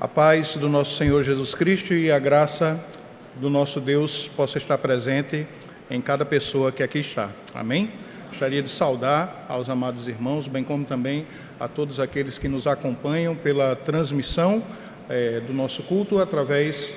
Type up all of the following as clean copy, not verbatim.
A paz do nosso Senhor Jesus Cristo e a graça do nosso Deus possa estar presente em cada pessoa que aqui está. Amém? Gostaria de saudar aos amados irmãos, bem como também a todos aqueles que nos acompanham pela transmissão do nosso culto através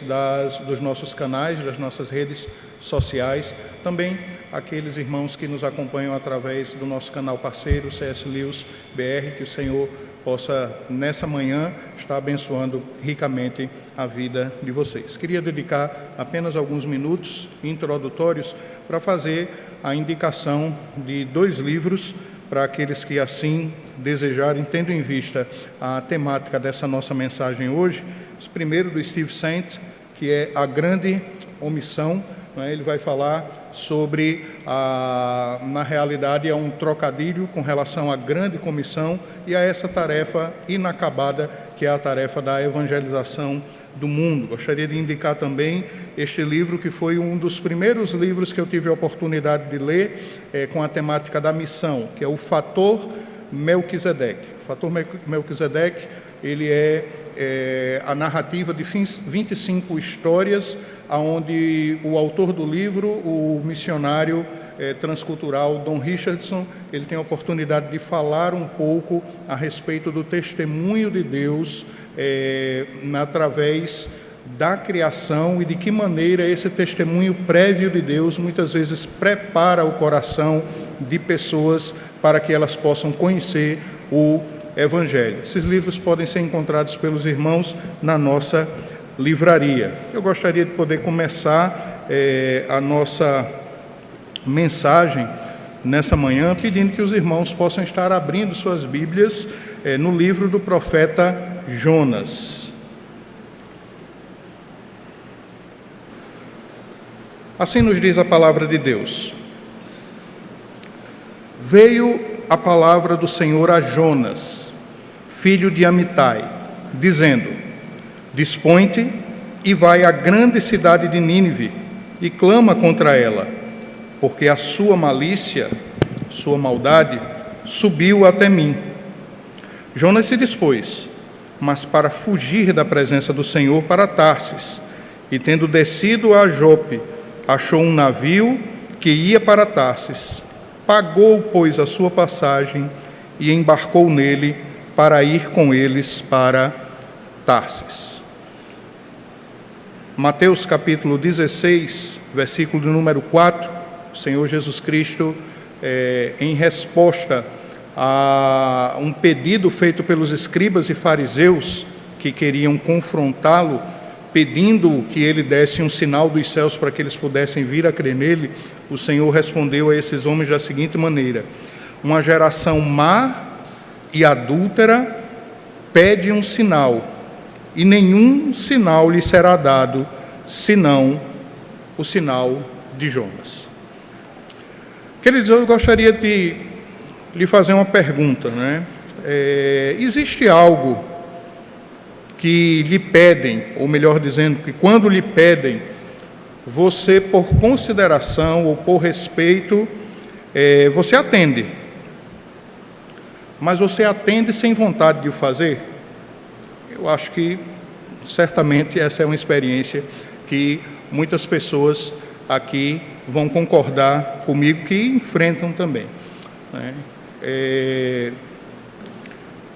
dos nossos canais, das nossas redes sociais. Também aqueles irmãos que nos acompanham através do nosso canal parceiro, CS Lewis BR, que o Senhor possa, nessa manhã, estar abençoando ricamente a vida de vocês. Queria dedicar apenas alguns minutos introdutórios para fazer a indicação de 2 livros para aqueles que assim desejarem, tendo em vista a temática dessa nossa mensagem hoje. O primeiro do Steve Saint, que é A Grande Omissão. Ele vai falar sobre, na realidade, é um trocadilho com relação à grande comissão e a essa tarefa inacabada, que é a tarefa da evangelização do mundo. Gostaria de indicar também este livro, que foi um dos primeiros livros que eu tive a oportunidade de ler com a temática da missão, que é o Fator Melquisedeque. O Fator Melquisedeque, ele é a narrativa de 25 histórias, onde o autor do livro, o missionário transcultural Don Richardson, ele tem a oportunidade de falar um pouco a respeito do testemunho de Deus através da criação e de que maneira esse testemunho prévio de Deus muitas vezes prepara o coração de pessoas para que elas possam conhecer o Evangelho. Esses livros podem ser encontrados pelos irmãos na nossa livraria. Eu gostaria de poder começar a nossa mensagem nessa manhã pedindo que os irmãos possam estar abrindo suas Bíblias no livro do profeta Jonas. Assim nos diz a palavra de Deus. Veio a palavra do Senhor a Jonas, filho de Amitai, dizendo: Dispõe-te e vai à grande cidade de Nínive e clama contra ela, porque a sua malícia, sua maldade, subiu até mim. Jonas se dispôs, mas para fugir da presença do Senhor para Tarsis, e tendo descido a Jope, achou um navio que ia para Tarsis. Pagou, pois, a sua passagem e embarcou nele para ir com eles para Tarsis. Mateus capítulo 16, versículo número 4, o Senhor Jesus Cristo, em resposta a um pedido feito pelos escribas e fariseus que queriam confrontá-lo, pedindo que ele desse um sinal dos céus para que eles pudessem vir a crer nele, o Senhor respondeu a esses homens da seguinte maneira: uma geração má e adúltera pede um sinal, e nenhum sinal lhe será dado, senão o sinal de Jonas. Queridos, eu gostaria de lhe fazer uma pergunta, existe algo que lhe pedem, ou melhor dizendo, que quando lhe pedem, você, por consideração ou por respeito, você atende, mas você atende sem vontade de o fazer? Eu acho que, certamente, essa é uma experiência que muitas pessoas aqui vão concordar comigo, que enfrentam também.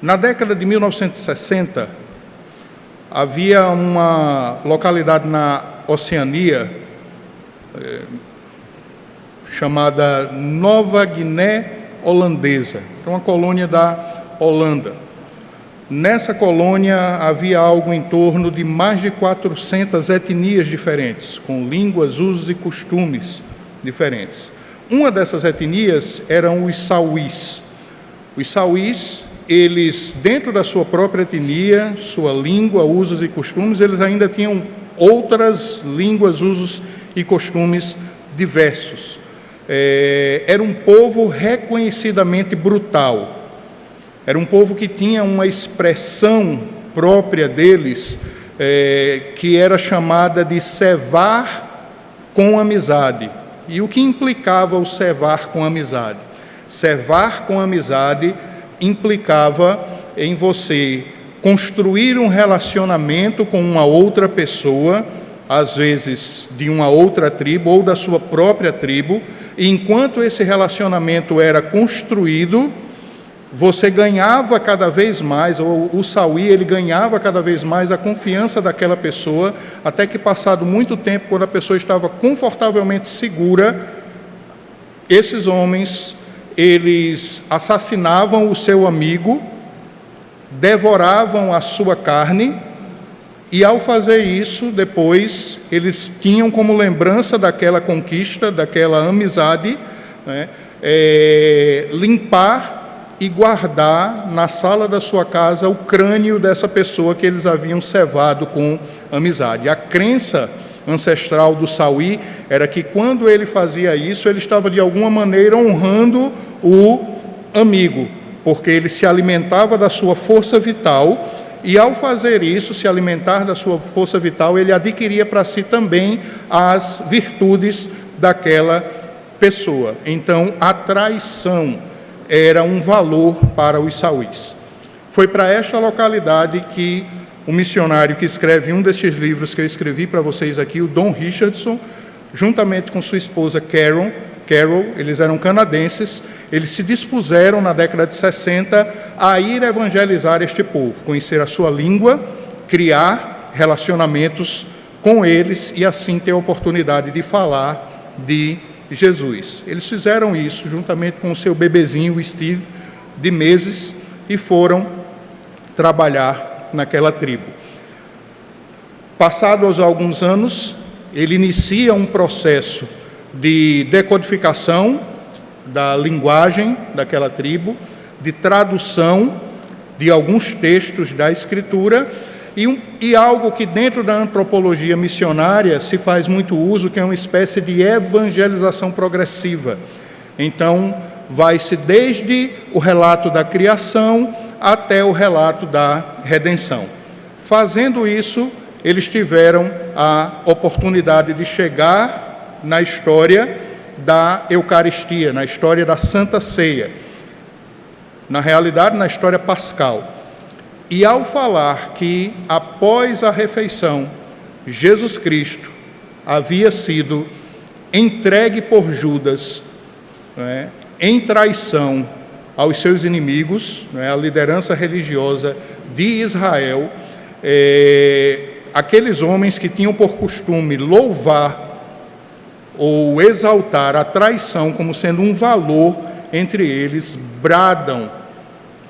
Na década de 1960, havia uma localidade na Oceania, chamada Nova Guiné Holandesa, uma colônia da Holanda. Nessa colônia havia algo em torno de mais de 400 etnias diferentes, com línguas, usos e costumes diferentes. Uma dessas etnias eram os Sauís. Os Sauís, eles, dentro da sua própria etnia, sua língua, usos e costumes, eles ainda tinham outras línguas, usos e costumes diversos. Era um povo reconhecidamente brutal. Era um povo que tinha uma expressão própria deles, que era chamada de cevar com amizade. E o que implicava o cevar com amizade? Cevar com amizade implicava em você construir um relacionamento com uma outra pessoa, às vezes de uma outra tribo ou da sua própria tribo, e enquanto esse relacionamento era construído, você ganhava cada vez mais, ou o Sauí, ele ganhava cada vez mais a confiança daquela pessoa, até que, passado muito tempo, quando a pessoa estava confortavelmente segura, esses homens, eles assassinavam o seu amigo, devoravam a sua carne, e ao fazer isso, depois, eles tinham como lembrança daquela conquista, daquela amizade, né, limpar e guardar na sala da sua casa o crânio dessa pessoa que eles haviam cevado com amizade. A crença ancestral do Sauí era que, quando ele fazia isso, ele estava de alguma maneira honrando o amigo, porque ele se alimentava da sua força vital, e ao fazer isso, se alimentar da sua força vital, ele adquiria para si também as virtudes daquela pessoa. Então, a traição era um valor para os sauís. Foi para esta localidade que o missionário que escreve um destes livros que eu escrevi para vocês aqui, o Don Richardson, juntamente com sua esposa Carol, eles eram canadenses, eles se dispuseram na década de 60 a ir evangelizar este povo, conhecer a sua língua, criar relacionamentos com eles e assim ter a oportunidade de falar de Jesus. Eles fizeram isso juntamente com o seu bebezinho, o Steve, de meses, e foram trabalhar naquela tribo. Passados alguns anos, ele inicia um processo de decodificação da linguagem daquela tribo, de tradução de alguns textos da Escritura, e algo que dentro da antropologia missionária se faz muito uso, que é uma espécie de evangelização progressiva. Então, vai-se desde o relato da criação até o relato da redenção. Fazendo isso, eles tiveram a oportunidade de chegar na história da Eucaristia, na história da Santa Ceia, na realidade, na história pascal. E ao falar que, após a refeição, Jesus Cristo havia sido entregue por Judas, em traição aos seus inimigos, a liderança religiosa de Israel, aqueles homens que tinham por costume louvar ou exaltar a traição como sendo um valor entre eles, bradam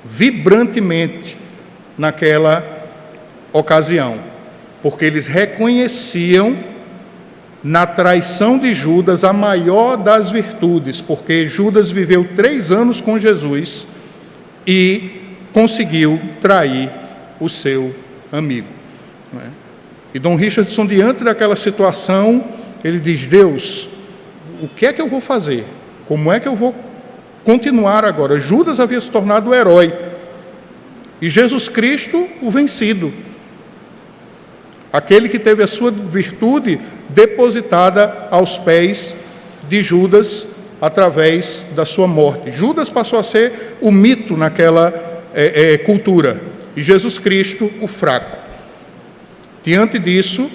vibrantemente naquela ocasião, porque eles reconheciam na traição de Judas a maior das virtudes, porque Judas viveu 3 anos com Jesus e conseguiu trair o seu amigo. E Don Richardson, diante daquela situação, ele diz: Deus, o que é que eu vou fazer? Como é que eu vou continuar agora? Judas havia se tornado o herói, e Jesus Cristo, o vencido, aquele que teve a sua virtude depositada aos pés de Judas através da sua morte. Judas passou a ser o mito naquela cultura, e Jesus Cristo, o fraco. Diante disso,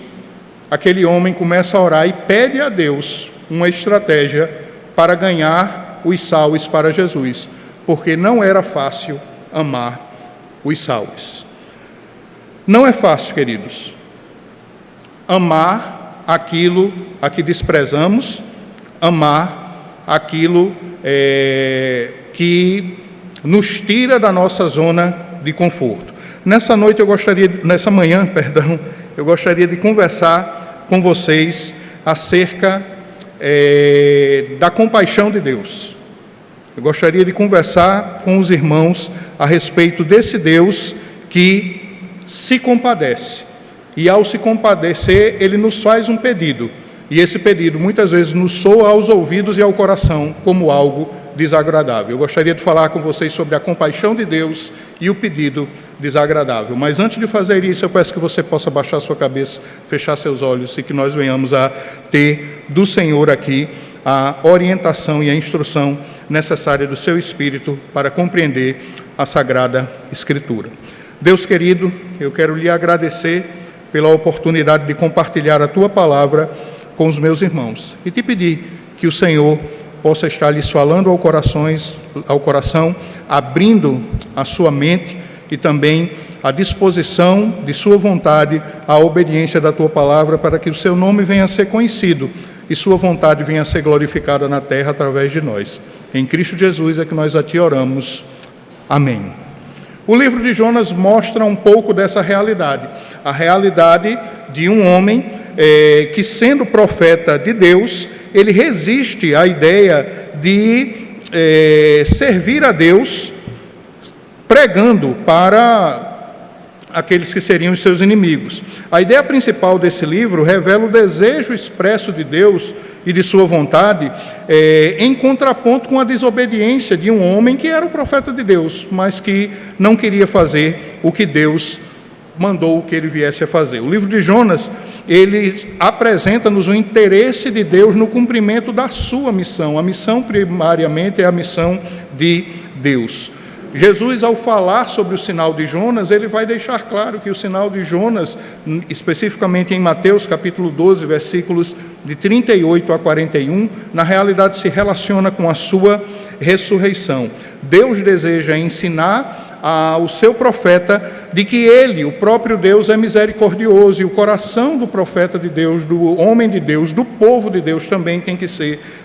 aquele homem começa a orar e pede a Deus uma estratégia para ganhar os sauis para Jesus, porque não era fácil amar os sauis. Não é fácil, queridos, amar aquilo a que desprezamos, amar aquilo que nos tira da nossa zona de conforto. Nessa manhã, eu gostaria de conversar com vocês acerca da compaixão de Deus. Eu gostaria de conversar com os irmãos a respeito desse Deus que se compadece. E ao se compadecer, ele nos faz um pedido. E esse pedido muitas vezes nos soa aos ouvidos e ao coração como algo desagradável. Eu gostaria de falar com vocês sobre a compaixão de Deus e o pedido desagradável. Mas antes de fazer isso, eu peço que você possa baixar sua cabeça, fechar seus olhos e que nós venhamos a ter do Senhor aqui a orientação e a instrução necessária do seu Espírito para compreender a Sagrada Escritura. Deus querido, eu quero lhe agradecer pela oportunidade de compartilhar a tua palavra com os meus irmãos e te pedir que o Senhor possa estar lhes falando ao coração, abrindo a sua mente e também a disposição de sua vontade à obediência da tua palavra, para que o seu nome venha a ser conhecido e sua vontade venha a ser glorificada na terra através de nós. Em Cristo Jesus é que nós a ti oramos. Amém. O livro de Jonas mostra um pouco dessa realidade. A realidade de um homem que, sendo profeta de Deus, ele resiste à ideia de servir a Deus pregando para aqueles que seriam os seus inimigos. A ideia principal desse livro revela o desejo expresso de Deus e de sua vontade, em contraponto com a desobediência de um homem que era o profeta de Deus, mas que não queria fazer o que Deus mandou que ele viesse a fazer. O livro de Jonas, ele apresenta-nos o interesse de Deus no cumprimento da sua missão. A missão, primariamente, é a missão de Deus. Jesus, ao falar sobre o sinal de Jonas, ele vai deixar claro que o sinal de Jonas, especificamente em Mateus capítulo 12, versículos de 38 a 41, na realidade se relaciona com a sua ressurreição. Deus deseja ensinar ao seu profeta de que ele, o próprio Deus, é misericordioso, e o coração do profeta de Deus, do homem de Deus, do povo de Deus também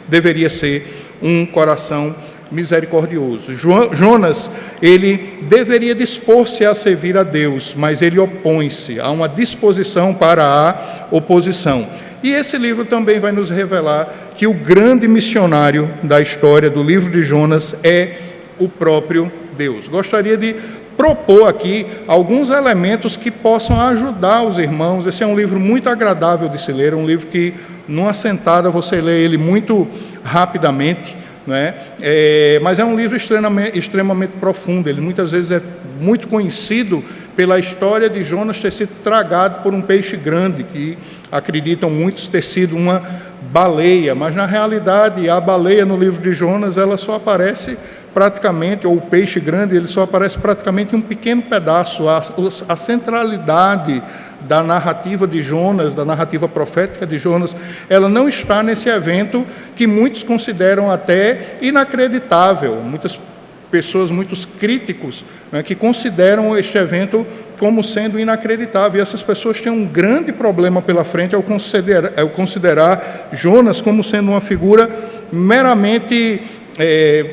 deveria ser um coração misericordioso. Jonas, ele deveria dispor-se a servir a Deus, mas ele opõe-se, há uma disposição para a oposição. E esse livro também vai nos revelar que o grande missionário da história do livro de Jonas é o próprio Deus. Gostaria de propor aqui alguns elementos que possam ajudar os irmãos. Esse é um livro muito agradável de se ler, um livro que, numa sentada, você lê ele muito rapidamente, mas é um livro extremamente profundo. Ele muitas vezes é muito conhecido pela história de Jonas ter sido tragado por um peixe grande, que acreditam muitos ter sido uma baleia, mas na realidade a baleia no livro de Jonas, ela só aparece praticamente, ou o peixe grande, ele só aparece praticamente em um pequeno pedaço. A centralidade da narrativa de Jonas, da narrativa profética de Jonas, ela não está nesse evento que muitos consideram até inacreditável. Muitas pessoas, muitos críticos, que consideram este evento como sendo inacreditável. E essas pessoas têm um grande problema pela frente ao considerar Jonas como sendo uma figura meramente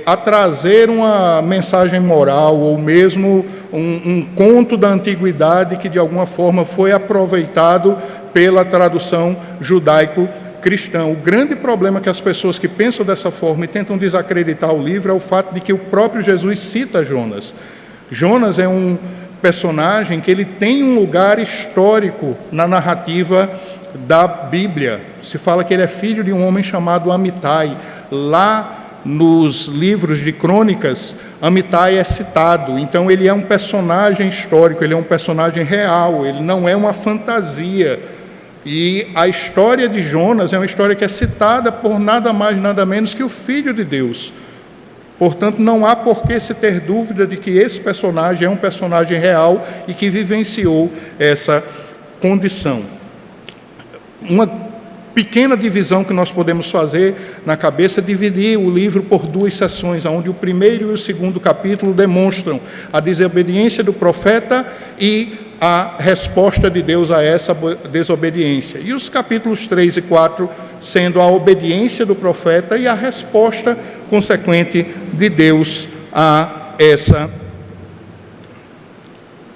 a trazer uma mensagem moral, ou mesmo um conto da antiguidade que de alguma forma foi aproveitado pela tradução judaico-cristã. O grande problema que as pessoas que pensam dessa forma e tentam desacreditar o livro é o fato de que o próprio Jesus cita Jonas. Jonas é um personagem que ele tem um lugar histórico na narrativa da Bíblia. Se fala que ele é filho de um homem chamado Amitai. Lá nos livros de crônicas, Amitai é citado. Então ele é um personagem histórico, ele é um personagem real, ele não é uma fantasia. E a história de Jonas é uma história que é citada por nada mais, nada menos que o Filho de Deus. Portanto, não há por que se ter dúvida de que esse personagem é um personagem real e que vivenciou essa condição. Uma pequena divisão que nós podemos fazer na cabeça é dividir o livro por duas seções, onde o primeiro e o segundo capítulo demonstram a desobediência do profeta e a resposta de Deus a essa desobediência. E os capítulos 3 e 4 sendo a obediência do profeta e a resposta consequente de Deus a essa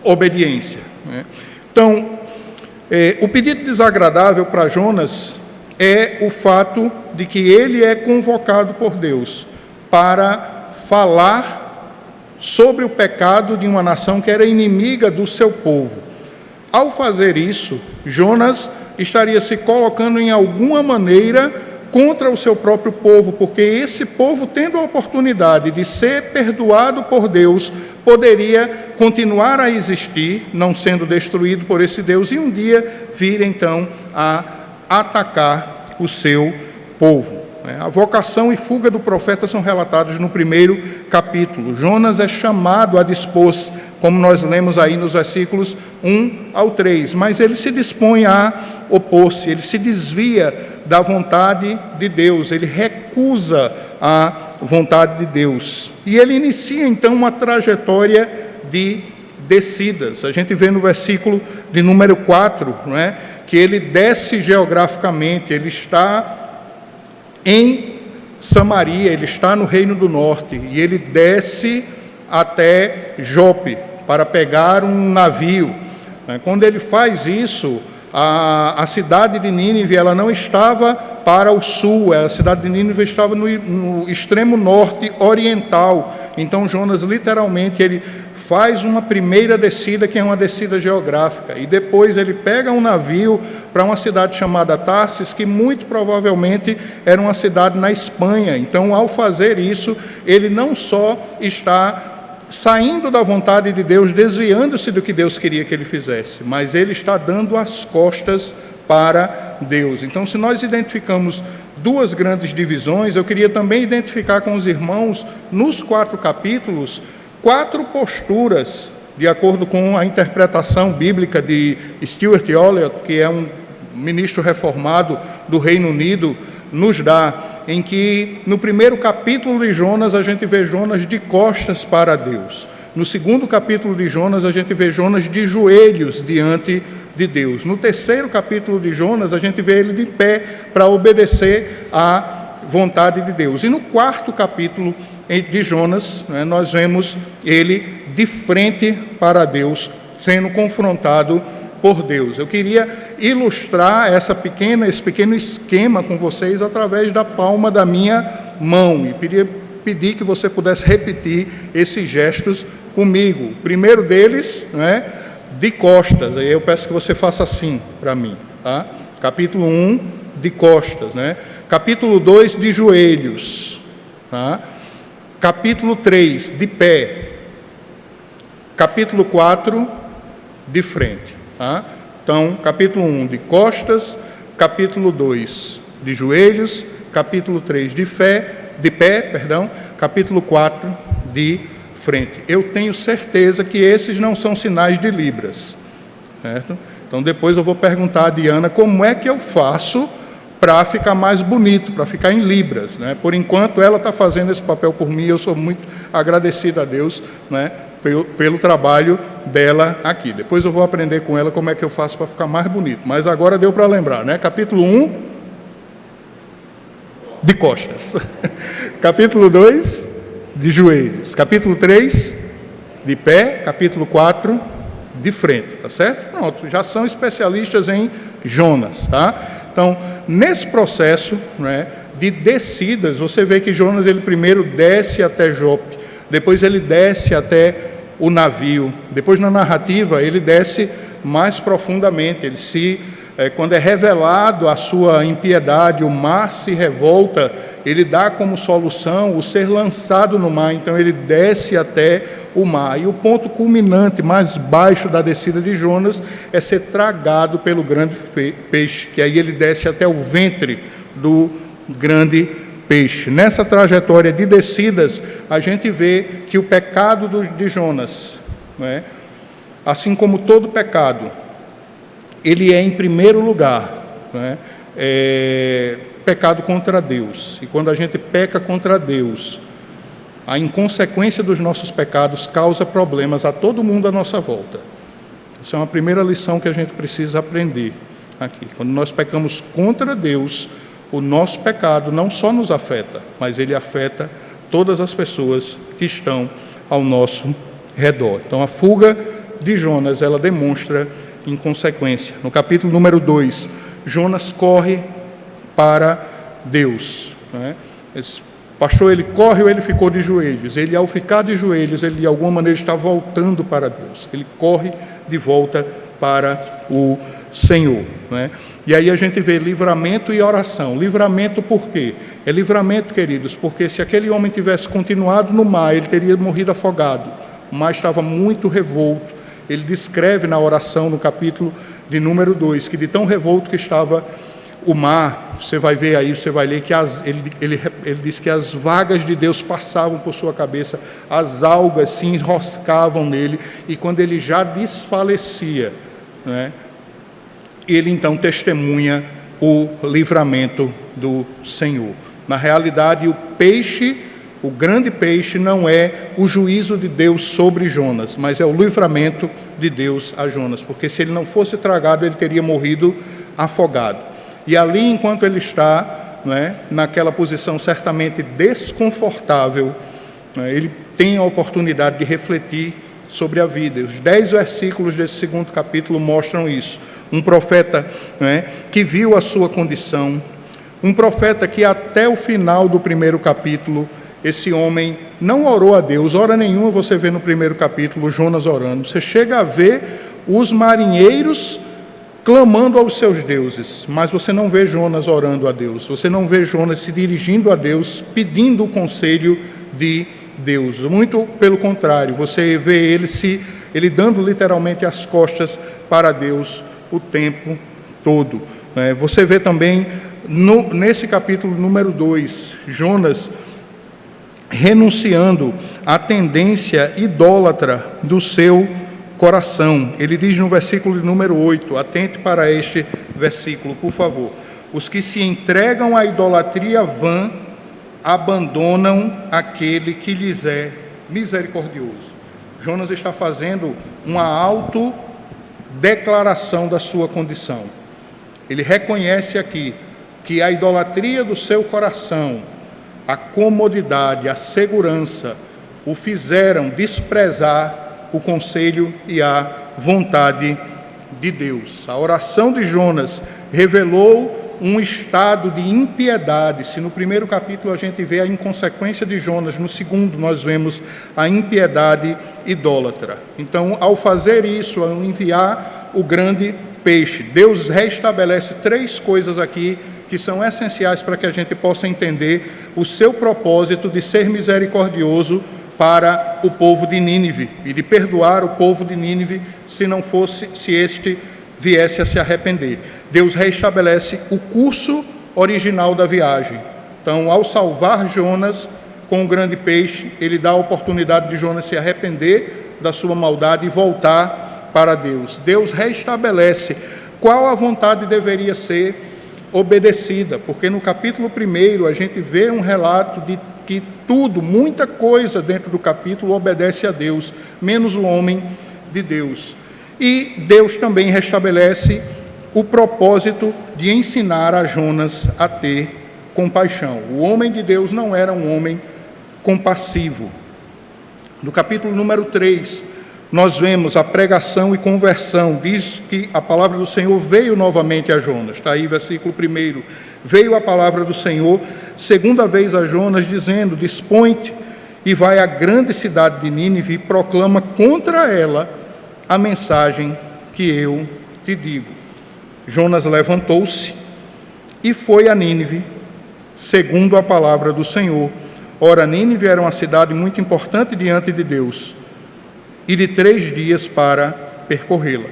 obediência. Então, o pedido desagradável para Jonas é o fato de que ele é convocado por Deus para falar sobre o pecado de uma nação que era inimiga do seu povo. Ao fazer isso, Jonas estaria se colocando em alguma maneira contra o seu próprio povo, porque esse povo, tendo a oportunidade de ser perdoado por Deus, poderia continuar a existir, não sendo destruído por esse Deus, e um dia vir então a atacar o seu povo. A vocação e fuga do profeta são relatados no primeiro capítulo. Jonas é chamado a dispor-se, como nós lemos aí nos versículos 1 ao 3, mas ele se dispõe a opor-se, ele se desvia da vontade de Deus, ele recusa a vontade de Deus. E ele inicia então uma trajetória de descidas. A gente vê no versículo de número 4, não é? Que ele desce geograficamente, ele está em Samaria, ele está no Reino do Norte, e ele desce até Jope para pegar um navio. Quando ele faz isso, a cidade de Nínive ela não estava para o sul, a cidade de Nínive estava no extremo norte oriental. Então Jonas literalmente ele faz uma primeira descida, que é uma descida geográfica, e depois ele pega um navio para uma cidade chamada Tarsis, que muito provavelmente era uma cidade na Espanha. Então, ao fazer isso, ele não só está saindo da vontade de Deus, desviando-se do que Deus queria que ele fizesse, mas ele está dando as costas para Deus. Então, se nós identificamos duas grandes divisões, eu queria também identificar com os irmãos, nos 4 capítulos, 4 posturas, de acordo com a interpretação bíblica de Stuart Olyott, que é um ministro reformado do Reino Unido, nos dá, em que no primeiro capítulo de Jonas a gente vê Jonas de costas para Deus. No segundo capítulo de Jonas a gente vê Jonas de joelhos diante de Deus. No terceiro capítulo de Jonas a gente vê ele de pé para obedecer à vontade de Deus. E no quarto capítulo de Jonas, nós vemos ele de frente para Deus, sendo confrontado por Deus. Eu queria ilustrar esse pequeno esquema com vocês através da palma da minha mão e pedir que você pudesse repetir esses gestos comigo. O primeiro deles, de costas. Aí eu peço que você faça assim para mim, tá? Capítulo 1, de costas, Capítulo 2, de joelhos, tá? Capítulo 3, de pé. Capítulo 4, de frente, tá? Então, capítulo 1, de costas. Capítulo 2, de joelhos. Capítulo 3, de pé. Capítulo 4, de frente. Eu tenho certeza que esses não são sinais de Libras, certo? Então, depois eu vou perguntar a Diana como é que eu faço para ficar mais bonito, para ficar em Libras, Por enquanto, ela está fazendo esse papel por mim, eu sou muito agradecido a Deus, pelo trabalho dela aqui. Depois eu vou aprender com ela como é que eu faço para ficar mais bonito, mas agora deu para lembrar, Capítulo 1, de costas. Capítulo 2, de joelhos. Capítulo 3, de pé. Capítulo 4, de frente, tá certo? Pronto, já são especialistas em Jonas, tá? Então, nesse processo, de descidas, você vê que Jonas, ele primeiro desce até Jope, depois ele desce até o navio, depois na narrativa ele desce mais profundamente, quando é revelado a sua impiedade, o mar se revolta, ele dá como solução o ser lançado no mar, então ele desce até o mar. E o ponto culminante, mais baixo da descida de Jonas, é ser tragado pelo grande peixe, que aí ele desce até o ventre do grande peixe. Nessa trajetória de descidas, a gente vê que o pecado de Jonas, assim como todo pecado, ele é, em primeiro lugar, pecado contra Deus. E quando a gente peca contra Deus, a inconsequência dos nossos pecados causa problemas a todo mundo à nossa volta. Essa é uma primeira lição que a gente precisa aprender aqui. Quando nós pecamos contra Deus, o nosso pecado não só nos afeta, mas ele afeta todas as pessoas que estão ao nosso redor. Então, a fuga de Jonas, ela demonstra inconsequência. No capítulo número 2, Jonas corre para Deus. Esse pastor, ele corre ou ele ficou de joelhos? Ele, ao ficar de joelhos, ele de alguma maneira está voltando para Deus. Ele corre de volta para o Senhor. E aí a gente vê livramento e oração. Livramento por quê? É livramento, queridos, porque se aquele homem tivesse continuado no mar, ele teria morrido afogado. O mar estava muito revolto. Ele descreve na oração, no capítulo de número 2, que de tão revolto que estava o mar, você vai ver aí, você vai ler que ele diz que as vagas de Deus passavam por sua cabeça, as algas se enroscavam nele, e quando ele já desfalecia, né, ele então testemunha o livramento do Senhor. Na realidade, o grande peixe não é o juízo de Deus sobre Jonas, mas é o livramento de Deus a Jonas, porque se ele não fosse tragado, ele teria morrido afogado. E ali, enquanto ele está, né, naquela posição certamente desconfortável, né, ele tem a oportunidade de refletir sobre a vida. Os 10 versículos desse 2º capítulo mostram isso. Um profeta, né, que viu a sua condição, um profeta que até o final do 1º capítulo, esse homem não orou a Deus, hora nenhuma você vê no 1º capítulo Jonas orando. Você chega a ver os marinheiros clamando aos seus deuses, mas você não vê Jonas orando a Deus, você não vê Jonas se dirigindo a Deus, pedindo o conselho de Deus. Muito pelo contrário, você vê ele dando literalmente as costas para Deus o tempo todo. Você vê também, nesse capítulo número 2, Jonas renunciando à tendência idólatra do seu coração. Ele diz no versículo número 8, atente para este versículo, por favor. Os que se entregam à idolatria vã abandonam aquele que lhes é misericordioso. Jonas está fazendo uma autodeclaração da sua condição. Ele reconhece aqui que a idolatria do seu coração, a comodidade, a segurança, o fizeram desprezar o conselho e a vontade de Deus. A oração de Jonas revelou um estado de impiedade. Se no 1º capítulo a gente vê a inconsequência de Jonas, no 2º nós vemos a impiedade idólatra. Então, ao fazer isso, ao enviar o grande peixe, Deus restabelece 3 coisas aqui que são essenciais para que a gente possa entender o seu propósito de ser misericordioso para o povo de Nínive e de perdoar o povo de Nínive se este viesse a se arrepender. Deus restabelece o curso original da viagem. Então, ao salvar Jonas com o grande peixe, ele dá a oportunidade de Jonas se arrepender da sua maldade e voltar para Deus. Deus restabelece qual a vontade deveria ser obedecida, porque no capítulo 1 a gente vê um relato de que muita coisa dentro do capítulo obedece a Deus, menos o homem de Deus. E Deus também restabelece o propósito de ensinar a Jonas a ter compaixão. O homem de Deus não era um homem compassivo. No capítulo número 3, nós vemos a pregação e conversão. Diz que a palavra do Senhor veio novamente a Jonas. Está aí, versículo 1. Veio a palavra do Senhor, segunda vez a Jonas, dizendo: dispõe-te e vai à grande cidade de Nínive e proclama contra ela a mensagem que eu te digo. Jonas levantou-se e foi a Nínive, segundo a palavra do Senhor. Ora, Nínive era uma cidade muito importante diante de Deus, e de 3 dias para percorrê-la.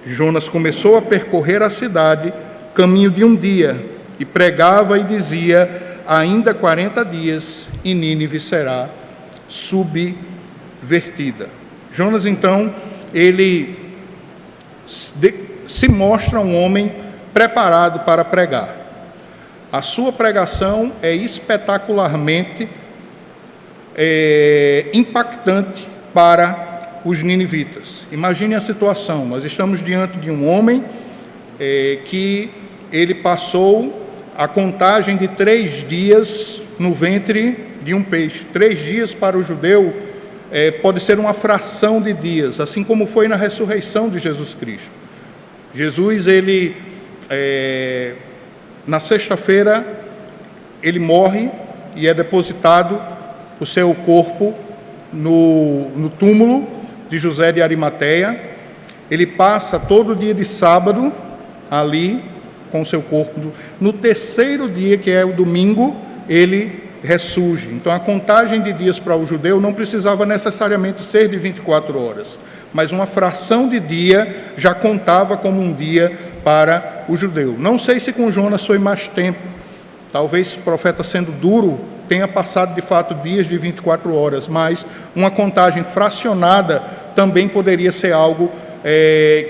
Jonas começou a percorrer a cidade, caminho de 1 dia, e pregava e dizia: ainda 40 dias e Nínive será subvertida. Jonas, então, ele se mostra um homem preparado para pregar. A sua pregação é espetacularmente impactante para os ninivitas. Imagine a situação: nós estamos diante de um homem que ele passou a contagem de 3 dias no ventre de um peixe. 3 dias para o judeu pode ser uma fração de dias, assim como foi na ressurreição de Jesus Cristo. Jesus, na sexta-feira, ele morre e é depositado o seu corpo no túmulo de José de Arimateia. Ele passa todo dia de sábado ali com o seu corpo. No 3º dia, que é o domingo, ele ressurge. Então, a contagem de dias para o judeu não precisava necessariamente ser de 24 horas, mas uma fração de dia já contava como um dia para o judeu. Não sei se com Jonas foi mais tempo. Talvez o profeta, sendo duro, tenha passado de fato dias de 24 horas, mas uma contagem fracionada também poderia ser algo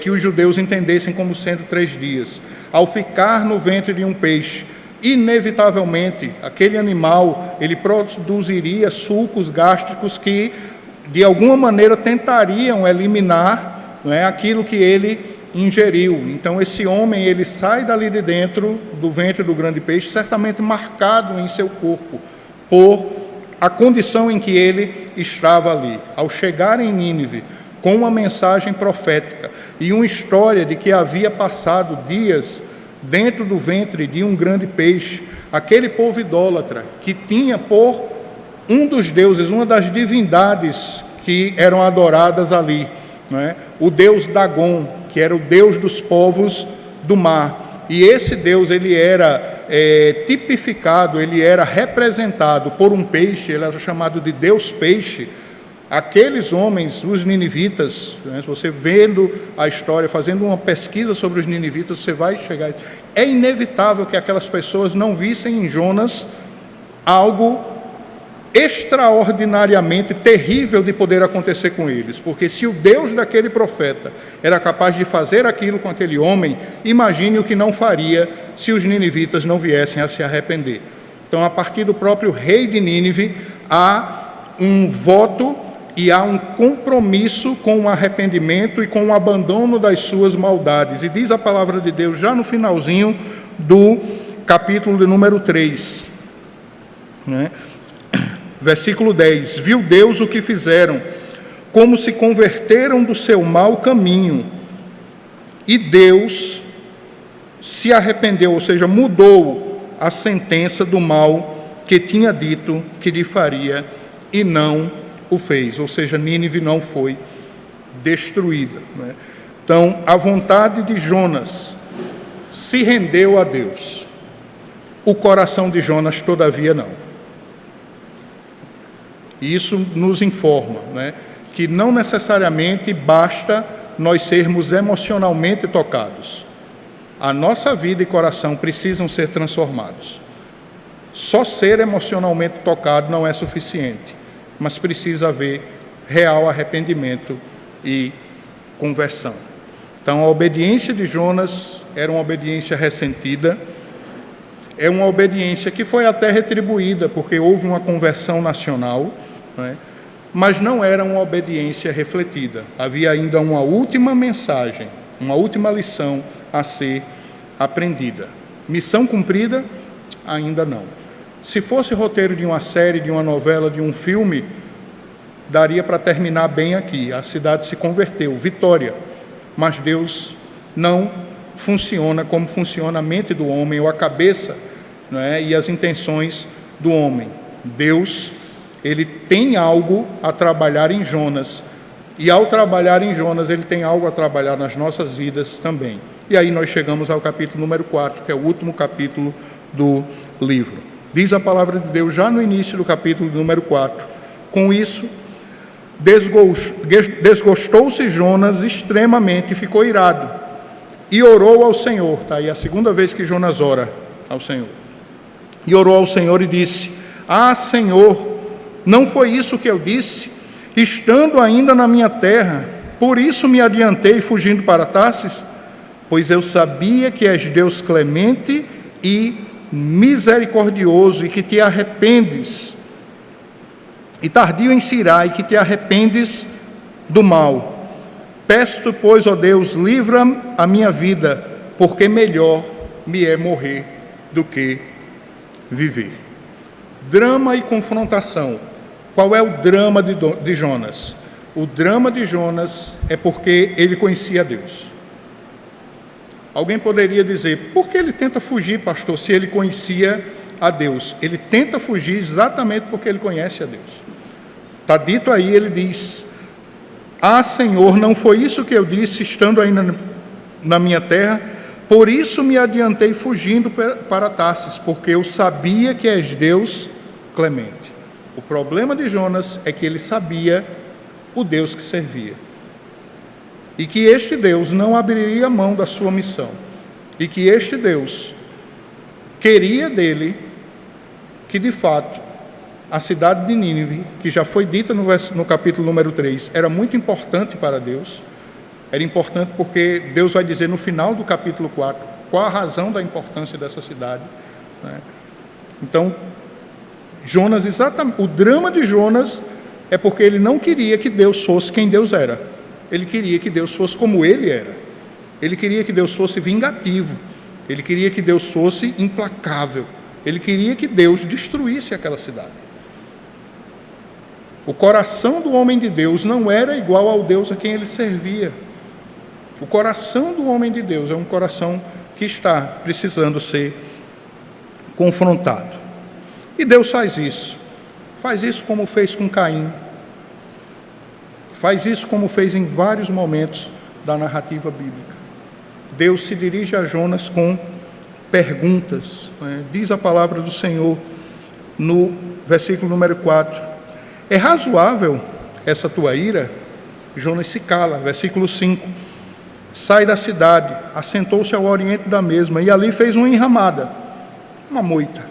que os judeus entendessem como sendo 3 dias. Ao ficar no ventre de um peixe, inevitavelmente, aquele animal, ele produziria sulcos gástricos que, de alguma maneira, tentariam eliminar, não é, aquilo que ele ingeriu. Então, esse homem, ele sai dali de dentro do ventre do grande peixe, certamente marcado em seu corpo, por a condição em que ele estava ali. Ao chegar em Nínive, com uma mensagem profética e uma história de que havia passado dias dentro do ventre de um grande peixe, aquele povo idólatra, que tinha por um dos deuses, uma das divindades que eram adoradas ali, não é? O deus Dagon, que era o deus dos povos do mar. E esse deus, ele era tipificado, ele era representado por um peixe, ele era chamado de Deus Peixe. Aqueles homens, os ninivitas, né, se você vendo a história, fazendo uma pesquisa sobre os ninivitas, você vai chegar... É inevitável que aquelas pessoas não vissem em Jonas algo extraordinariamente terrível de poder acontecer com eles, porque se o Deus daquele profeta era capaz de fazer aquilo com aquele homem, imagine o que não faria se os ninivitas não viessem a se arrepender. Então, a partir do próprio rei de Nínive, há um voto e há um compromisso com o arrependimento e com o abandono das suas maldades. E diz a palavra de Deus, já no finalzinho do capítulo de número 3, né? Versículo 10, viu Deus o que fizeram, como se converteram do seu mau caminho, e Deus se arrependeu, ou seja, mudou a sentença do mal que tinha dito que lhe faria, e não o fez, ou seja, Nínive não foi destruída, né? Então, a vontade de Jonas se rendeu a Deus, o coração de Jonas, todavia, não. E isso nos informa, né, que não necessariamente basta nós sermos emocionalmente tocados. A nossa vida e coração precisam ser transformados. Só ser emocionalmente tocado não é suficiente, mas precisa haver real arrependimento e conversão. Então, a obediência de Jonas era uma obediência ressentida, é uma obediência que foi até retribuída, porque houve uma conversão nacional, né? Mas não era uma obediência refletida. Havia ainda uma última mensagem, uma última lição a ser aprendida. Missão cumprida? Ainda não. Se fosse roteiro de uma série, de uma novela, de um filme, daria para terminar bem aqui. A cidade se converteu, vitória. Mas Deus não funciona como funciona a mente do homem, ou a cabeça, né, e as intenções do homem. Deus, ele tem algo a trabalhar em Jonas, e ao trabalhar em Jonas, ele tem algo a trabalhar nas nossas vidas também. E aí nós chegamos ao capítulo número 4, que é o último capítulo do livro. Diz a palavra de Deus, já no início do capítulo número 4, com isso, desgostou-se Jonas extremamente e ficou irado, e orou ao Senhor. Está aí a segunda vez que Jonas ora ao Senhor. E orou ao Senhor e disse, Senhor, não foi isso que eu disse, estando ainda na minha terra, por isso me adiantei fugindo para Tarsis, pois eu sabia que és Deus clemente e misericordioso, e que te arrependes, e tardio em se irar, e que te arrependes do mal. Peço-te, pois, ó Deus, livra a minha vida, porque melhor me é morrer do que viver. Drama e confrontação. Qual é o drama de Jonas? O drama de Jonas é porque ele conhecia Deus. Alguém poderia dizer, por que ele tenta fugir, pastor, se ele conhecia a Deus? Ele tenta fugir exatamente porque ele conhece a Deus. Está dito aí, ele diz, Senhor, não foi isso que eu disse, estando ainda na minha terra, por isso me adiantei fugindo para Tarsis, porque eu sabia que és Deus clemente. O problema de Jonas é que ele sabia o Deus que servia, e que este Deus não abriria mão da sua missão. e que este Deus queria dele que, de fato, a cidade de Nínive, que já foi dita no capítulo número 3, era muito importante para Deus. Era importante porque Deus vai dizer no final do capítulo 4 qual a razão da importância dessa cidade, né? Então, Jonas, exatamente, o drama de Jonas é porque ele não queria que Deus fosse quem Deus era. Ele queria que Deus fosse como ele era. Ele queria que Deus fosse vingativo. Ele queria que Deus fosse implacável. Ele queria que Deus destruísse aquela cidade. O coração do homem de Deus não era igual ao Deus a quem ele servia. O coração do homem de Deus é um coração que está precisando ser confrontado. E Deus faz isso. Faz isso como fez com Caim. Faz isso como fez em vários momentos da narrativa bíblica. Deus se dirige a Jonas com perguntas, né? Diz a palavra do Senhor no versículo número 4. É razoável essa tua ira? Jonas se cala. Versículo 5. Sai da cidade, assentou-se ao oriente da mesma, e ali fez uma enramada, uma moita.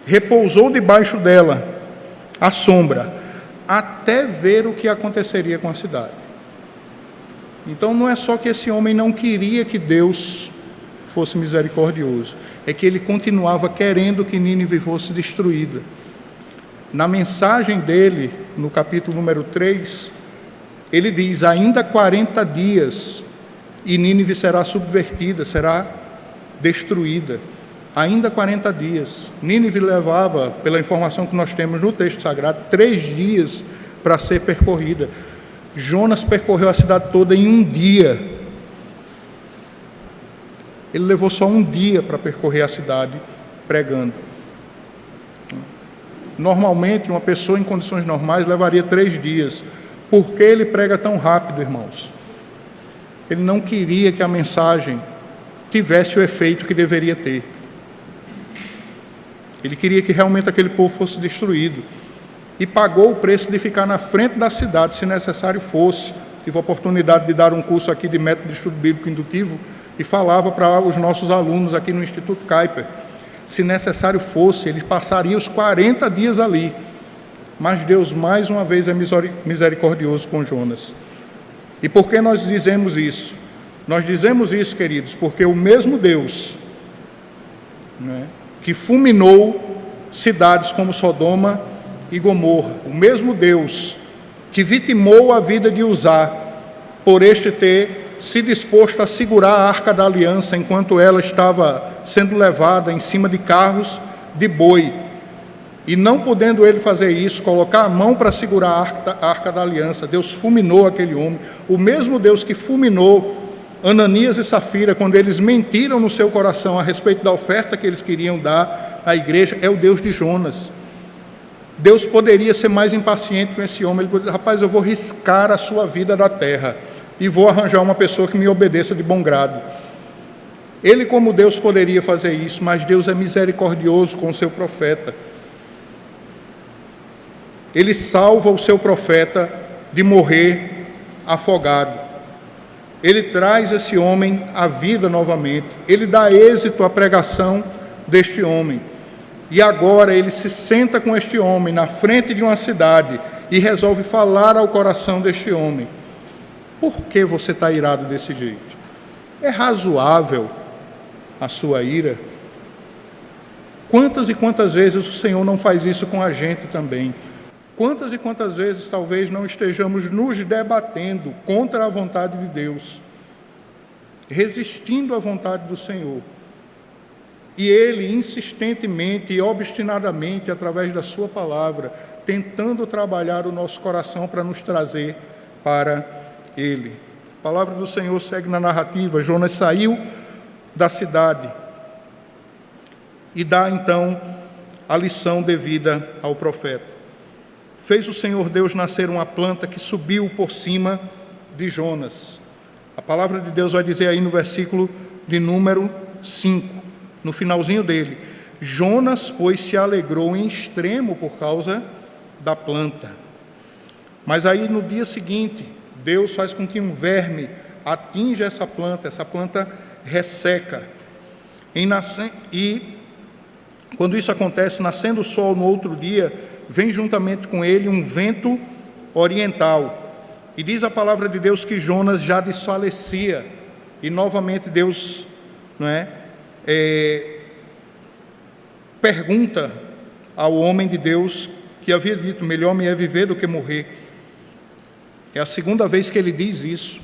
Repousou debaixo dela, à sombra, até ver o que aconteceria com a cidade. Então não é só que esse homem não queria que Deus fosse misericordioso, é que ele continuava querendo que Nínive fosse destruída. Na mensagem dele, no capítulo número 3, ele diz: ainda 40 dias e Nínive será subvertida, será destruída. Ainda 40 dias. Nínive levava, pela informação que nós temos no texto sagrado, 3 dias para ser percorrida. Jonas percorreu a cidade toda em um dia. Ele levou só um dia para percorrer a cidade pregando. Normalmente, uma pessoa em condições normais levaria 3 dias. Por que ele prega tão rápido, irmãos? Ele não queria que a mensagem tivesse o efeito que deveria ter. Ele queria que realmente aquele povo fosse destruído. E pagou o preço de ficar na frente da cidade, se necessário fosse. Tive a oportunidade de dar um curso aqui de método de estudo bíblico indutivo e falava para os nossos alunos aqui no Instituto Kuyper. Se necessário fosse, ele passaria os 40 dias ali. Mas Deus, mais uma vez, é misericordioso com Jonas. E por que nós dizemos isso? Nós dizemos isso, queridos, porque o mesmo Deus, né, que fulminou cidades como Sodoma e Gomorra, o mesmo Deus que vitimou a vida de Uzá, por este ter se disposto a segurar a Arca da Aliança enquanto ela estava sendo levada em cima de carros de boi, e não podendo ele fazer isso, colocar a mão para segurar a Arca da Aliança, Deus fulminou aquele homem. O mesmo Deus que fulminou Ananias e Safira, quando eles mentiram no seu coração a respeito da oferta que eles queriam dar à igreja, é o Deus de Jonas. Deus poderia ser mais impaciente com esse homem. Ele poderia dizer: rapaz, eu vou riscar a sua vida da terra e vou arranjar uma pessoa que me obedeça de bom grado. Ele, como Deus, poderia fazer isso, mas Deus é misericordioso com o seu profeta. Ele salva o seu profeta de morrer afogado. Ele traz esse homem à vida novamente. Ele dá êxito à pregação deste homem. E agora ele se senta com este homem na frente de uma cidade e resolve falar ao coração deste homem. Por que você está irado desse jeito? É razoável a sua ira? Quantas e quantas vezes o Senhor não faz isso com a gente também? Quantas e quantas vezes talvez não estejamos nos debatendo contra a vontade de Deus, resistindo à vontade do Senhor, e Ele insistentemente e obstinadamente, através da sua palavra, tentando trabalhar o nosso coração para nos trazer para Ele. A palavra do Senhor segue na narrativa. Jonas saiu da cidade e dá então a lição devida ao profeta. Fez o Senhor Deus nascer uma planta que subiu por cima de Jonas. A palavra de Deus vai dizer aí no versículo de número 5, no finalzinho dele: Jonas, pois, se alegrou em extremo por causa da planta. Mas aí no dia seguinte, Deus faz com que um verme atinja essa planta resseca. E quando isso acontece, nascendo o sol no outro dia, vem juntamente com ele um vento oriental. E diz a palavra de Deus que Jonas já desfalecia. E novamente Deus, pergunta ao homem de Deus que havia dito: melhor me é viver do que morrer. É a segunda vez que ele diz isso.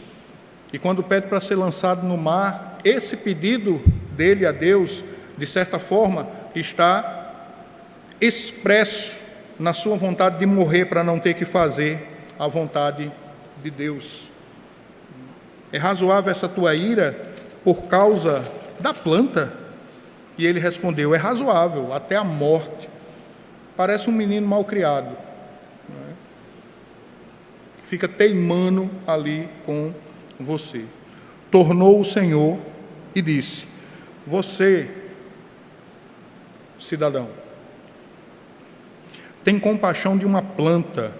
E quando pede para ser lançado no mar, esse pedido dele a Deus, de certa forma, está expresso na sua vontade de morrer para não ter que fazer a vontade de Deus. É razoável essa tua ira por causa da planta? E ele respondeu: é razoável, até a morte. Parece um menino mal criado, fica teimando ali com você. Tornou o Senhor e disse: você, cidadão, tem compaixão de uma planta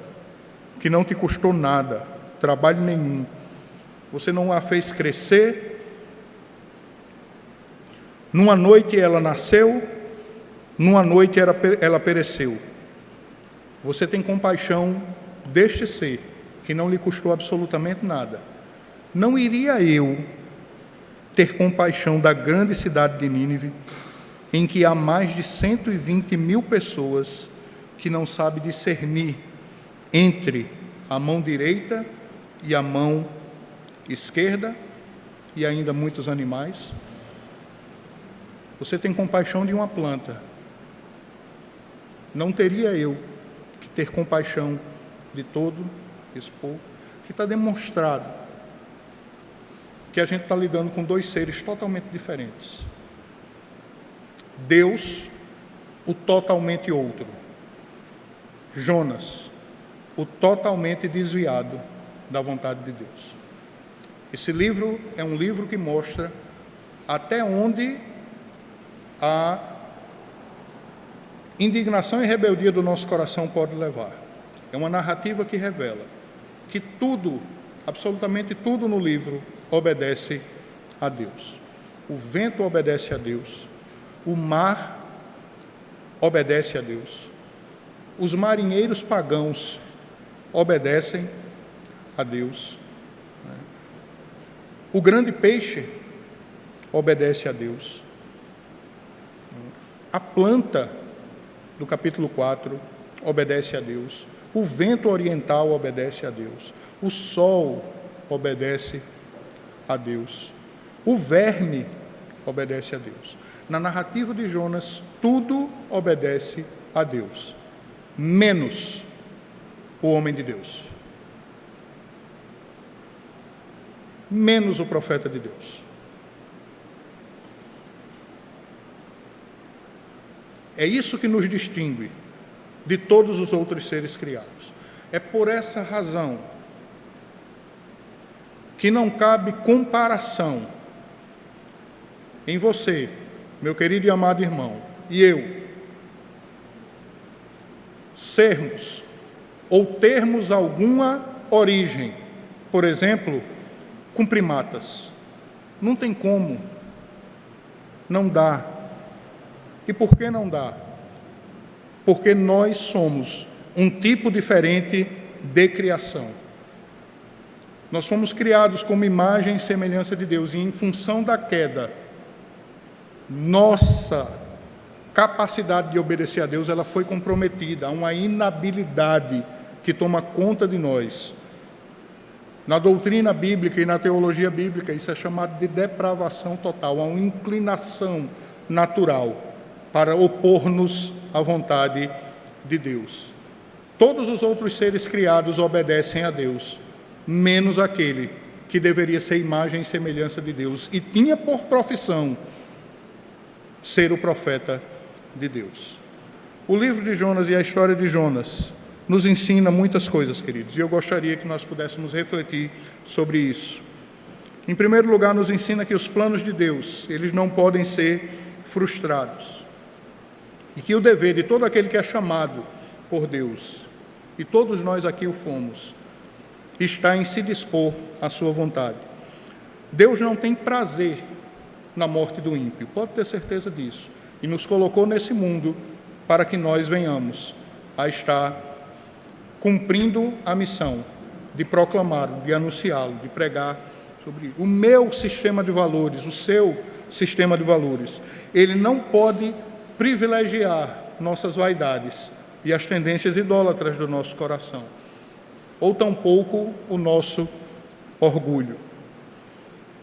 que não te custou nada, trabalho nenhum. Você não a fez crescer. Numa noite ela nasceu, numa noite ela pereceu. Você tem compaixão deste ser, que não lhe custou absolutamente nada. Não iria eu ter compaixão da grande cidade de Nínive, em que há mais de 120.000 pessoas que não sabem discernir entre a mão direita e a mão esquerda, e ainda muitos animais? Você tem compaixão de uma planta. Não teria eu que ter compaixão de todo esse povo? Que está demonstrado que a gente está lidando com dois seres totalmente diferentes. Deus, o totalmente outro. Jonas, o totalmente desviado da vontade de Deus. Esse livro é um livro que mostra até onde a indignação e rebeldia do nosso coração pode levar. É uma narrativa que revela que tudo, absolutamente tudo no livro, obedece a Deus. O vento obedece a Deus, o mar obedece a Deus, os marinheiros pagãos obedecem a Deus, o grande peixe obedece a Deus, a planta do capítulo 4 obedece a Deus, o vento oriental obedece a Deus, o sol obedece a Deus, o verme obedece a Deus. Na narrativa de Jonas, tudo obedece a Deus, menos o homem de Deus, menos o profeta de Deus. É isso que nos distingue de todos os outros seres criados. É por essa razão que não cabe comparação em você, meu querido e amado irmão, e eu, sermos ou termos alguma origem, por exemplo, com primatas. Não tem como, não dá. E por que não dá? Porque nós somos um tipo diferente de criação. Nós fomos criados como imagem e semelhança de Deus, e em função da queda, nossa capacidade de obedecer a Deus, ela foi comprometida. Há uma inabilidade que toma conta de nós. Na doutrina bíblica e na teologia bíblica, isso é chamado de depravação total. Há uma inclinação natural para opor-nos à vontade de Deus. Todos os outros seres criados obedecem a Deus, menos aquele que deveria ser imagem e semelhança de Deus e tinha por profissão ser o profeta de Deus. O livro de Jonas e a história de Jonas nos ensina muitas coisas, queridos, e eu gostaria que nós pudéssemos refletir sobre isso. Em primeiro lugar, nos ensina que os planos de Deus, eles não podem ser frustrados, e que o dever de todo aquele que é chamado por Deus, e todos nós aqui o fomos, está em se dispor à sua vontade. Deus não tem prazer na morte do ímpio. Pode ter certeza disso. E nos colocou nesse mundo para que nós venhamos a estar cumprindo a missão de proclamá-lo, de anunciá-lo, de pregar sobre o meu sistema de valores, o seu sistema de valores. Ele não pode privilegiar nossas vaidades e as tendências idólatras do nosso coração, ou tampouco o nosso orgulho.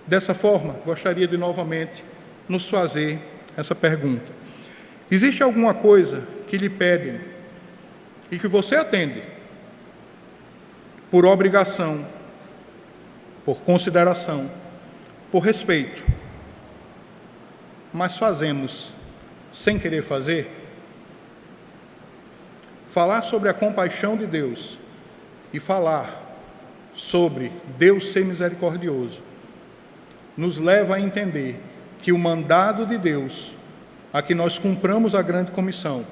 Dessa forma, gostaria de novamente nos fazer essa pergunta: existe alguma coisa que lhe pedem e que você atende por obrigação, por consideração, por respeito, mas fazemos sem querer fazer? Falar sobre a compaixão de Deus e falar sobre Deus ser misericordioso nos leva a entender que o mandado de Deus a que nós cumpramos a grande comissão,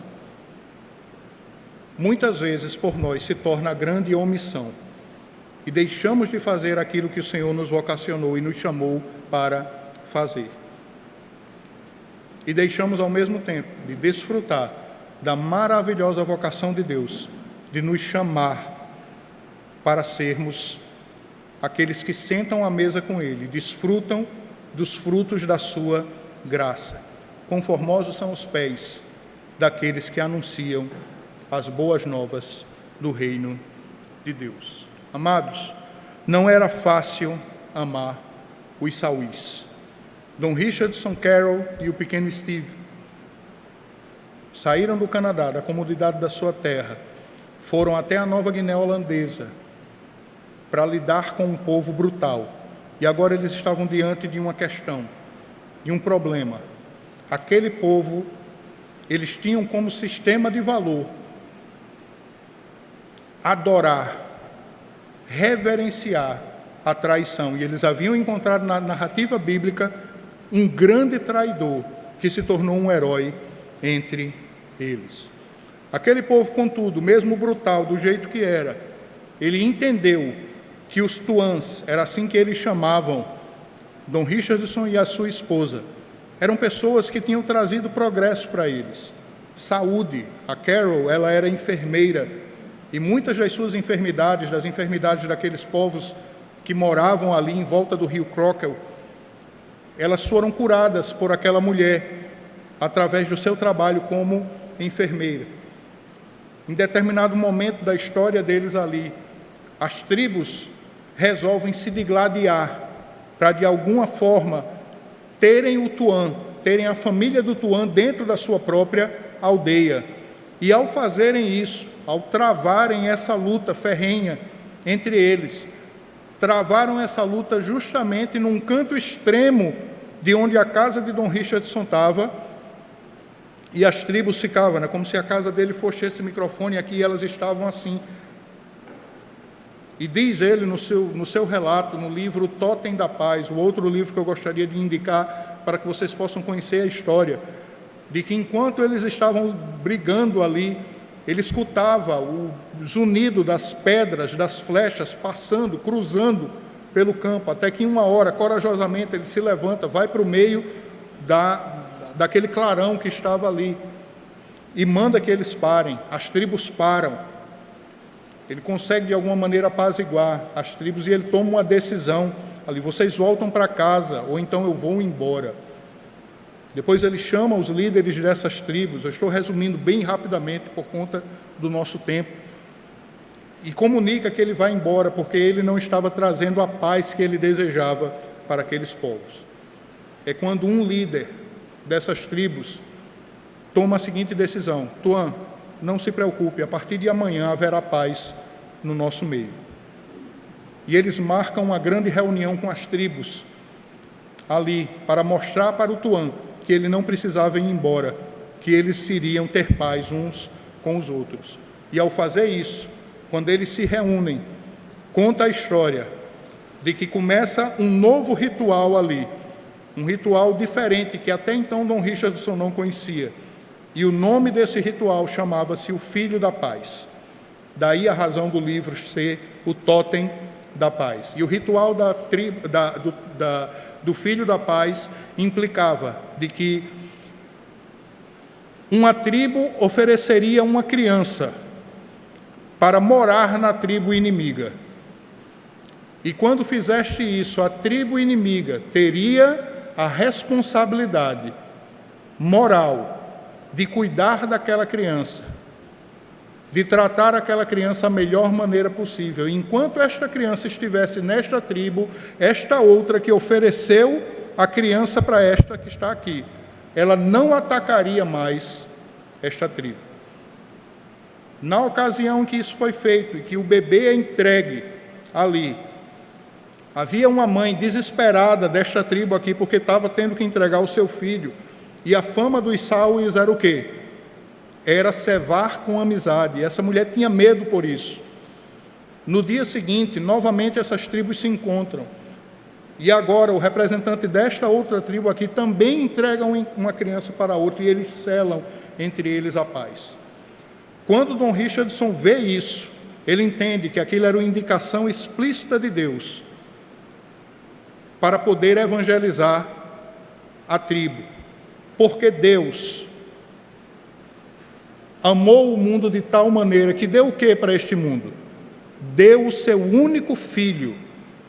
muitas vezes por nós se torna a grande omissão e deixamos de fazer aquilo que o Senhor nos vocacionou e nos chamou para fazer. E deixamos ao mesmo tempo de desfrutar da maravilhosa vocação de Deus de nos chamar para sermos aqueles que sentam à mesa com Ele, desfrutam dos frutos da sua graça. Conformosos são os pés daqueles que anunciam as boas novas do reino de Deus. Amados, não era fácil amar os Sauís. Dom Richardson Carroll e o pequeno Steve saíram do Canadá, da comodidade da sua terra, foram até a Nova Guiné holandesa para lidar com um povo brutal. E agora eles estavam diante de uma questão, de um problema. Aquele povo, eles tinham como sistema de valor adorar, reverenciar a traição. E eles haviam encontrado na narrativa bíblica um grande traidor que se tornou um herói entre eles. Aquele povo, contudo, mesmo brutal, do jeito que era, ele entendeu que os tuãs, era assim que eles chamavam Dom Richardson e a sua esposa, eram pessoas que tinham trazido progresso para eles. Saúde. A Carol, ela era enfermeira, e muitas das suas enfermidades, das enfermidades daqueles povos que moravam ali em volta do rio Crockett, elas foram curadas por aquela mulher, através do seu trabalho como enfermeira. Em determinado momento da história deles ali, as tribos resolvem se digladiar para, de alguma forma, terem o Tuã, terem a família do Tuã dentro da sua própria aldeia. E ao fazerem isso, ao travarem essa luta ferrenha entre eles, travaram essa luta justamente num canto extremo de onde a casa de Dom Richardson estava, e as tribos ficavam, como se a casa dele fosse esse microfone, e aqui elas estavam assim. E diz ele no seu relato, no livro Totem da Paz, o outro livro que eu gostaria de indicar para que vocês possam conhecer a história, de que enquanto eles estavam brigando ali, ele escutava o zunido das pedras, das flechas, passando, cruzando pelo campo, até que em uma hora, corajosamente, ele se levanta, vai para o meio daquele clarão que estava ali, e manda que eles parem. As tribos param. Ele consegue, de alguma maneira, apaziguar as tribos, e ele toma uma decisão ali: vocês voltam para casa, ou então eu vou embora. Depois ele chama os líderes dessas tribos, eu estou resumindo bem rapidamente por conta do nosso tempo, e comunica que ele vai embora, porque ele não estava trazendo a paz que ele desejava para aqueles povos. É quando um líder dessas tribos toma a seguinte decisão: Tuã, não se preocupe, a partir de amanhã haverá paz no nosso meio. E eles marcam uma grande reunião com as tribos ali, para mostrar para o Tuã que ele não precisava ir embora, que eles iriam ter paz uns com os outros. E ao fazer isso, quando eles se reúnem, conta a história de que começa um novo ritual ali, um ritual diferente que até então Dom Richardson não conhecia. E o nome desse ritual chamava-se o Filho da Paz. Daí a razão do livro ser o Totem da Paz. E o ritual do filho da paz implicava de que uma tribo ofereceria uma criança para morar na tribo inimiga. E quando fizeste isso, a tribo inimiga teria a responsabilidade moral de cuidar daquela criança, de tratar aquela criança da melhor maneira possível. Enquanto esta criança estivesse nesta tribo, esta outra que ofereceu a criança para esta que está aqui, ela não atacaria mais esta tribo. Na ocasião que isso foi feito e que o bebê é entregue ali, havia uma mãe desesperada desta tribo aqui, porque estava tendo que entregar o seu filho. E a fama dos sáuios era o quê? Era cevar com amizade. E essa mulher tinha medo por isso. No dia seguinte, novamente essas tribos se encontram. E agora o representante desta outra tribo aqui também entrega uma criança para outra, e eles selam entre eles a paz. Quando Dom Richardson vê isso, ele entende que aquilo era uma indicação explícita de Deus para poder evangelizar a tribo. Porque Deus amou o mundo de tal maneira que deu o que para este mundo? Deu o seu único filho,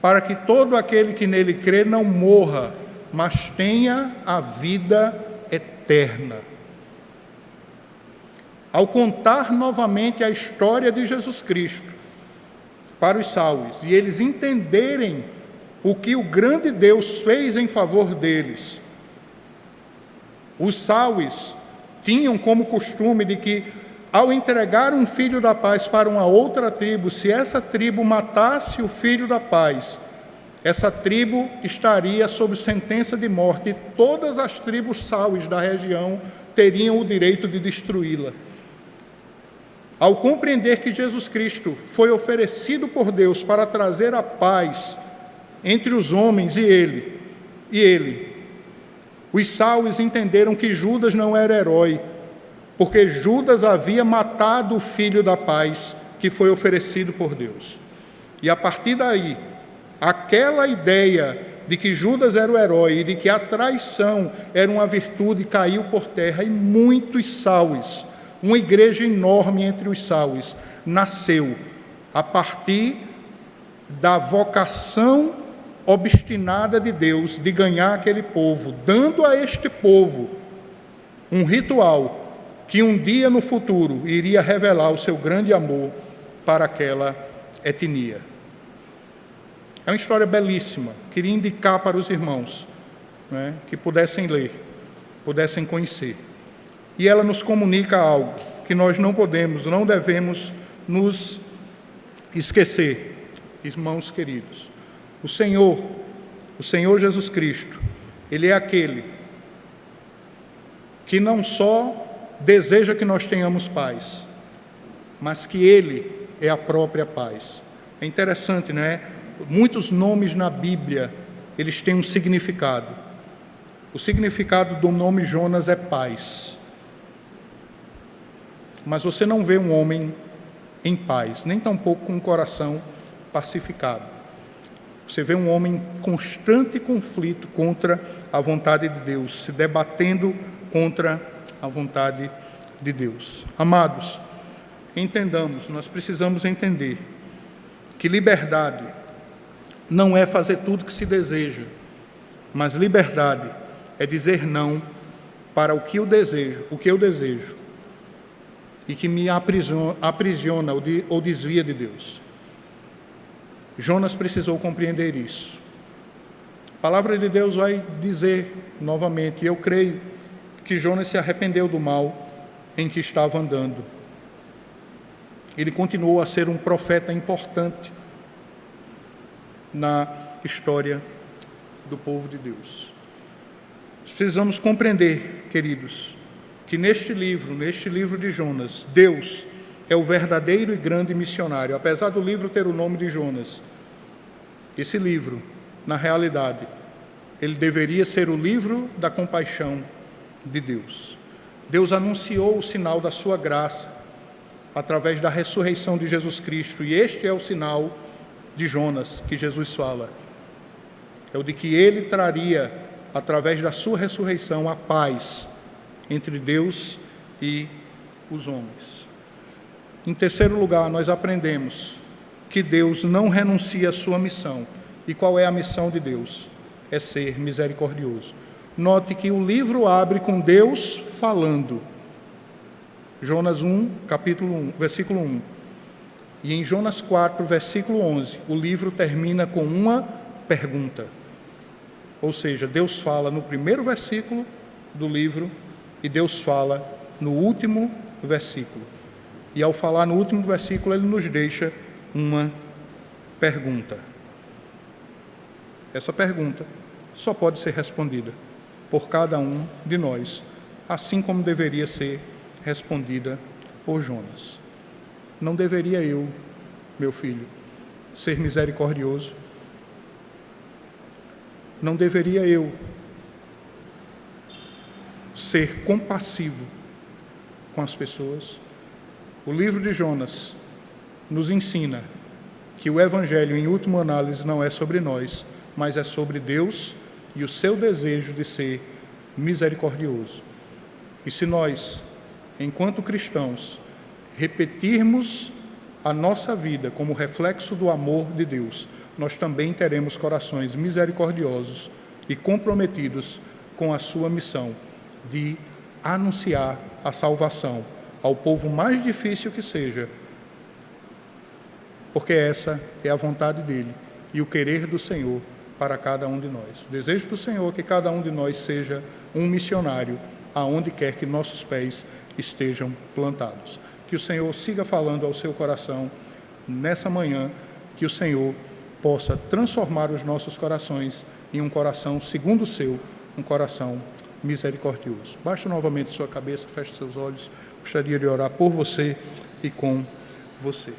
para que todo aquele que nele crê não morra, mas tenha a vida eterna. Ao contar novamente a história de Jesus Cristo para os sáuios, e eles entenderem o que o grande Deus fez em favor deles, os sáuios tinham como costume de que, ao entregar um filho da paz para uma outra tribo, se essa tribo matasse o filho da paz, essa tribo estaria sob sentença de morte, e todas as tribos sáuios da região teriam o direito de destruí-la. Ao compreender que Jesus Cristo foi oferecido por Deus para trazer a paz entre os homens e ele, os sáuios entenderam que Judas não era herói, porque Judas havia matado o filho da paz que foi oferecido por Deus. E a partir daí, aquela ideia de que Judas era o herói e de que a traição era uma virtude caiu por terra, e muitos sáuios, uma igreja enorme entre os sáuios, nasceu a partir da vocação obstinada de Deus de ganhar aquele povo, dando a este povo um ritual que um dia no futuro iria revelar o seu grande amor para aquela etnia. É uma história belíssima, queria indicar para os irmãos, né, que pudessem ler, pudessem conhecer. E ela nos comunica algo que nós não podemos, não devemos nos esquecer, irmãos queridos. O Senhor Jesus Cristo, Ele é aquele que não só deseja que nós tenhamos paz, mas que Ele é a própria paz. É interessante, não é? Muitos nomes na Bíblia, eles têm um significado. O significado do nome Jonas é paz. Mas você não vê um homem em paz, nem tampouco com um coração pacificado. Você vê um homem em constante conflito contra a vontade de Deus, se debatendo contra a vontade de Deus. Amados, entendamos, nós precisamos entender que liberdade não é fazer tudo que se deseja, mas liberdade é dizer não para o que eu desejo, e que me aprisiona ou desvia de Deus. Jonas precisou compreender isso. A palavra de Deus vai dizer novamente, e eu creio que Jonas se arrependeu do mal em que estava andando. Ele continuou a ser um profeta importante na história do povo de Deus. Precisamos compreender, queridos, que neste livro de Jonas, Deus é o verdadeiro e grande missionário. Apesar do livro ter o nome de Jonas, esse livro, na realidade, ele deveria ser o livro da compaixão de Deus. Deus anunciou o sinal da sua graça através da ressurreição de Jesus Cristo, e este é o sinal de Jonas que Jesus fala. é o de que ele traria, através da sua ressurreição, a paz entre Deus e os homens. Em terceiro lugar, nós aprendemos que Deus não renuncia à sua missão. E qual é a missão de Deus? É ser misericordioso. Note que o livro abre com Deus falando. Jonas 1, capítulo 1, versículo 1. E em Jonas 4, versículo 11, o livro termina com uma pergunta. Ou seja, Deus fala no primeiro versículo do livro e Deus fala no último versículo. E ao falar no último versículo, ele nos deixa uma pergunta. Essa pergunta só pode ser respondida por cada um de nós, assim como deveria ser respondida por Jonas. Não deveria eu, meu filho, ser misericordioso? Não deveria eu ser compassivo com as pessoas? O livro de Jonas nos ensina que o Evangelho, em última análise, não é sobre nós, mas é sobre Deus e o seu desejo de ser misericordioso. E se nós, enquanto cristãos, repetirmos a nossa vida como reflexo do amor de Deus, nós também teremos corações misericordiosos e comprometidos com a sua missão de anunciar a salvação ao povo mais difícil que seja, porque essa é a vontade dele e o querer do Senhor para cada um de nós. O desejo do Senhor é que cada um de nós seja um missionário aonde quer que nossos pés estejam plantados. Que o Senhor siga falando ao seu coração nessa manhã, que o Senhor possa transformar os nossos corações em um coração segundo o seu, um coração misericordioso. Baixe novamente sua cabeça, feche seus olhos. Gostaria de orar por você e com você.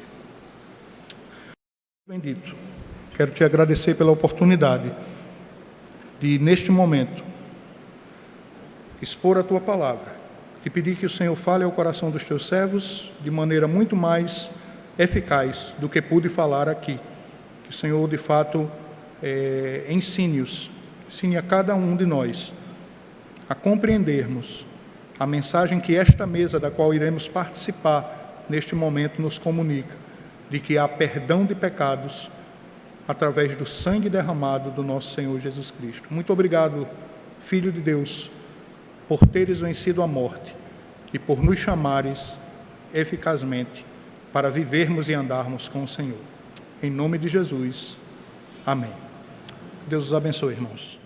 Bendito, quero te agradecer pela oportunidade de, neste momento, expor a tua palavra. Te pedir que o Senhor fale ao coração dos teus servos de maneira muito mais eficaz do que pude falar aqui. Que o Senhor, de fato, ensine a cada um de nós a compreendermos a mensagem que esta mesa, da qual iremos participar neste momento, nos comunica, de que há perdão de pecados através do sangue derramado do nosso Senhor Jesus Cristo. Muito obrigado, Filho de Deus, por teres vencido a morte e por nos chamares eficazmente para vivermos e andarmos com o Senhor. Em nome de Jesus. Amém. Deus os abençoe, irmãos.